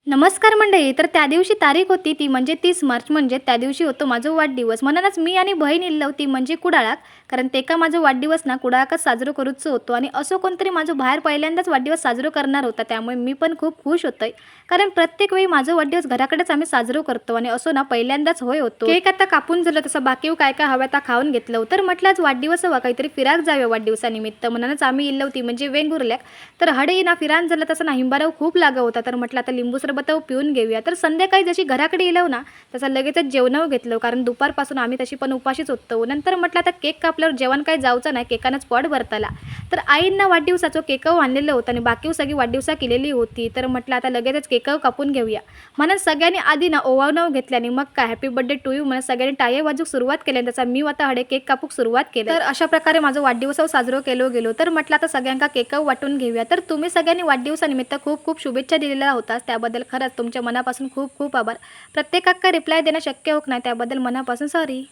नमस्कार मंडळी. तर त्या दिवशी तारीख होती ती म्हणजे 30 मार्च, म्हणजे त्या दिवशी होतो माझा वाढदिवस. म्हणूनच मी आणि बहीण इल्लव ती म्हणजे कुडाळाक, कारण तेका माझा वाढदिवस ना कुडाळाकच साजरो करूचो होतो आणि असो कोणतरी माझो बाहेर पहिल्यांदाच वाढदिवस साजरो करणार होता. त्यामुळे मी पण खूप खुश होतोय, कारण प्रत्येक वेळी माझा वाढदिवस घराकडेच आम्ही साजरो करतो आणि असो ना पहिल्यांदाच होय होतो. केक आता कापून झालं, तसं बाकी काय काय हवं आता खाऊन घेतलं. तर म्हटलं आज वाढदिवस हवा, काहीतरी फिराक जाऊया वाढदिवसानिमित्त. म्हणूनच आम्ही इल्लव ती म्हणजे वेंगुर्ल्याक. तर हडे ना फिरान झालं तसं ना हिंबाराव खूप लागा होता. तर म्हटलं आता लिंबू सरबत पिऊन घेऊया. तर संध्याकाळी जशी घराकडे येलो ना, तसं लगेचच जेवणावर घेतलं, कारण दुपारपासून आम्ही तशी पण उपाशीच होतो. नंतर म्हटलं आता केक कापल्यावर जेवण काही जाऊचं नाही, केकानंच पोट भरताला. तर आईंना वाढदिवसाचं केकव आणलेलं होतं आणि बाकी सगळी वाढदिवसा केलेली होती. तर म्हटलं आता लगेचच केकव कापून घेऊया. म्हणून सगळ्यांनी आधी ना ओवाळणं घेतली आणि मग काय हॅपी बर्थडे टू यू म्हणून सगळ्यांनी टाळे वाजूक सुरुवात केली आणि त्याचा मी आता हडे केक कापूक सुरुवात केली. तर अशा प्रकारे माझा वाढदिवस साजरा केलो गेलो. तर म्हटलं आता सगळ्यांका केकव वाटून घेऊया. तर तुम्ही सगळ्यांनी वाढदिवसानिमित्त खूप खूप शुभेच्छा दिलेल्या होत्या, त्याबद्दल खरंच तुमच्या मनापासून खूप खूप आभार. प्रत्येकाक रिप्लाय देणं शक्य होत नाही, त्याबद्दल मनापासून सॉरी.